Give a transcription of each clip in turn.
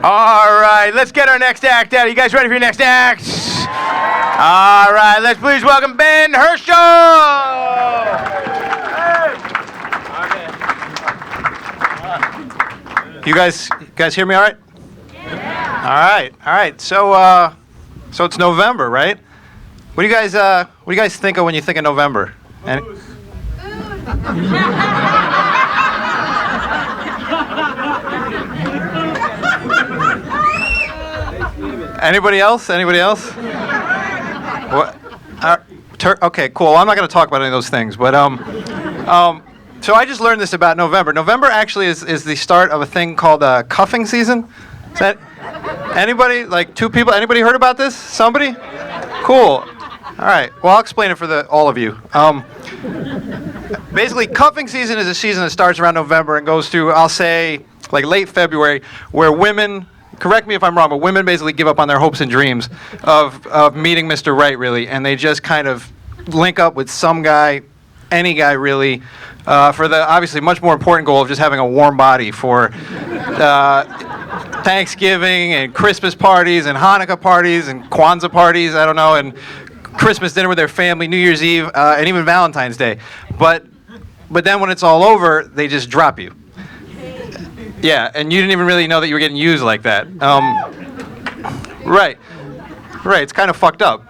All right, let's get our next act out. You guys ready for your next act? All right, let's please welcome Ben Herschel. You guys hear me all right? Yeah. All right. So it's November, right? What do you guys think of when you think of November? Anybody else? What? Okay, cool. Well, I'm not going to talk about any of those things, but so I just learned this about November. November actually is the start of a thing called cuffing season. Is that anybody? Like 2 people? Anybody heard about this? Somebody? Cool. All right. Well, I'll explain it for all of you. Basically, cuffing season is a season that starts around November and goes through, I'll say, like late February, where women, correct me if I'm wrong, but women basically give up on their hopes and dreams of meeting Mr. Right, really, and they just kind of link up with some guy, any guy, really, for the obviously much more important goal of just having a warm body for Thanksgiving and Christmas parties and Hanukkah parties and Kwanzaa parties, I don't know, and Christmas dinner with their family, New Year's Eve, and even Valentine's Day. But then when it's all over, they just drop you. Yeah, and you didn't even really know that you were getting used like that. Right. It's kind of fucked up.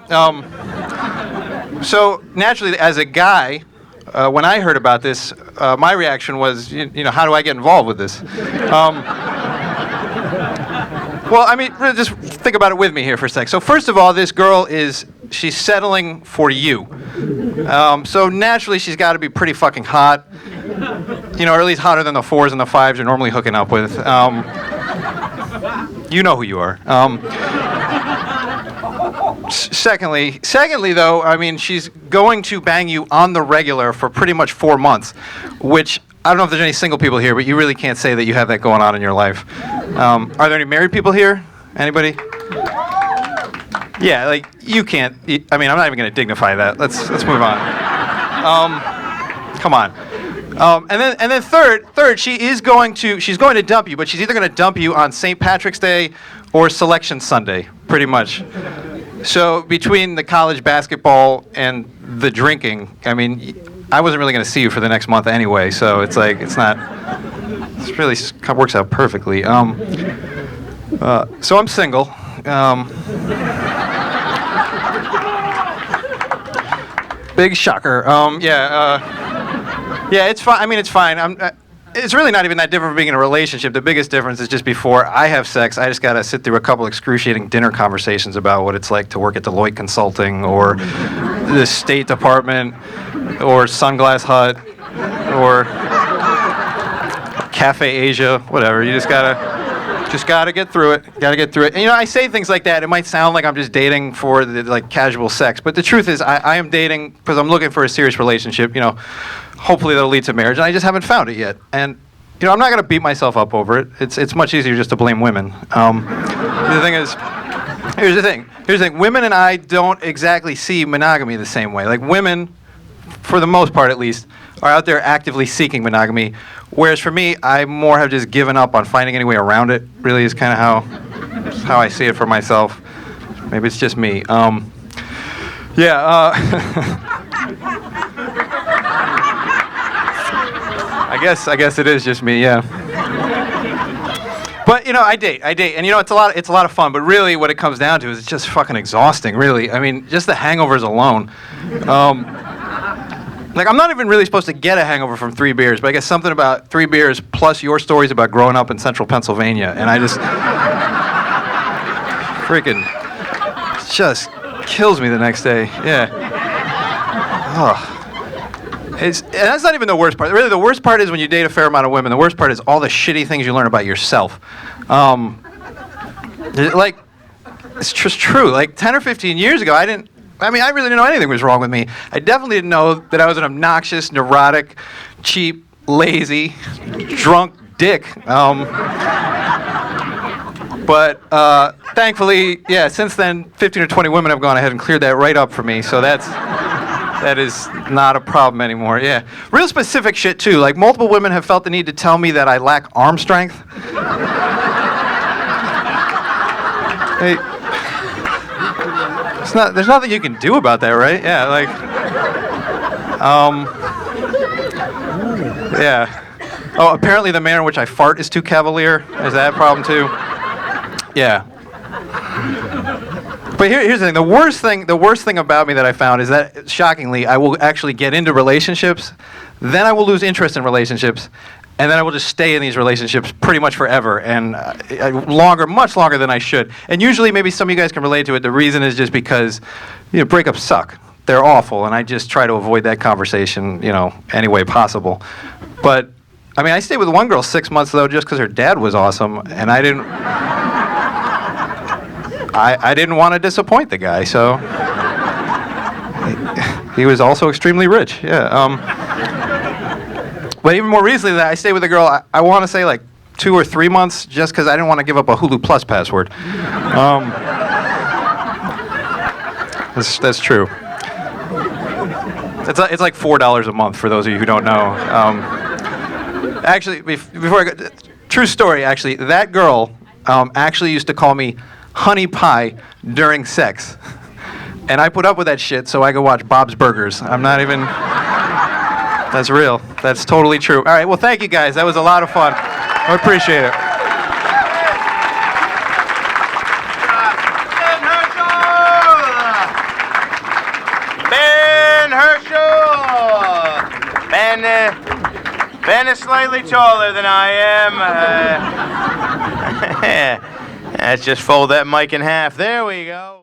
So naturally, as a guy, when I heard about this, my reaction was, you know, how do I get involved with this? Well, I mean, just think about it with me here for a sec. So first of all, this girl she's settling for you. So naturally, she's got to be pretty fucking hot. You know, or at least hotter than the 4s and the 5s you're normally hooking up with. You know who you are. Secondly, though, I mean, she's going to bang you on the regular for pretty much 4 months, which I don't know if there's any single people here, but you really can't say that you have that going on in your life. Are there any married people here? Anybody? Yeah, like you can't. I mean, I'm not even going to dignify that. Let's move on. Come on. And then third, she's going to dump you, but she's either going to dump you on St. Patrick's Day or Selection Sunday, pretty much. So between the college basketball and the drinking, I mean, I wasn't really going to see you for the next month anyway, so it's like it's really works out perfectly. So I'm single. Big shocker. Yeah, it's fine. I mean, it's fine. It's really not even that different from being in a relationship. The biggest difference is just before I have sex, I just got to sit through a couple excruciating dinner conversations about what it's like to work at Deloitte Consulting or the State Department or Sunglass Hut or Cafe Asia, whatever. You just gotta get through it. And, you know, I say things like that. It might sound like I'm just dating for like casual sex, but the truth is I am dating because I'm looking for a serious relationship. You know, hopefully that'll lead to marriage, and I just haven't found it yet. And you know, I'm not gonna beat myself up over it. It's much easier just to blame women. The thing is, here's the thing. Women and I don't exactly see monogamy the same way. Like women, for the most part at least, are out there actively seeking monogamy, whereas for me, I more have just given up on finding any way around it. Really is kind of how I see it for myself. Maybe it's just me. I guess it is just me. Yeah. But you know, I date, and you know, it's a lot of fun. But really, what it comes down to is it's just fucking exhausting. Really, I mean, just the hangovers alone. Like, I'm not even really supposed to get a hangover from 3 beers, but I guess something about 3 beers plus your stories about growing up in central Pennsylvania, and I just freaking just kills me the next day. Yeah. Oh. And that's not even the worst part. Really, the worst part is when you date a fair amount of women. The worst part is all the shitty things you learn about yourself. Like, it's just true. Like 10 or 15 years ago, I really didn't know anything was wrong with me. I definitely didn't know that I was an obnoxious, neurotic, cheap, lazy, drunk dick. But thankfully, yeah, since then, 15 or 20 women have gone ahead and cleared that right up for me. So that is not a problem anymore. Yeah, real specific shit too. Like multiple women have felt the need to tell me that I lack arm strength. Hey, there's nothing you can do about that, right? Yeah, like, yeah. Oh, apparently the manner in which I fart is too cavalier. Is that a problem too? Yeah. But here's the thing. The worst thing about me that I found is that, shockingly, I will actually get into relationships, then I will lose interest in relationships, and then I will just stay in these relationships pretty much forever, and much longer than I should. And usually, maybe some of you guys can relate to it. The reason is just because, breakups suck. They're awful, and I just try to avoid that conversation, any way possible. But I stayed with one girl 6 months though, just because her dad was awesome, and I didn't want to disappoint the guy, so he was also extremely rich. Yeah. But even more recently than that, I stayed with a girl, I want to say like 2 or 3 months, just because I didn't want to give up a Hulu Plus password. That's true. It's like $4 a month for those of you who don't know. Actually, before I go, true story. Actually, that girl actually used to call me honey pie during sex, and I put up with that shit so I could watch Bob's Burgers. I'm not even. That's real. That's totally true. All right. Well, thank you guys. That was a lot of fun. I appreciate it. Ben is slightly taller than I am. Let's just fold that mic in half. There we go.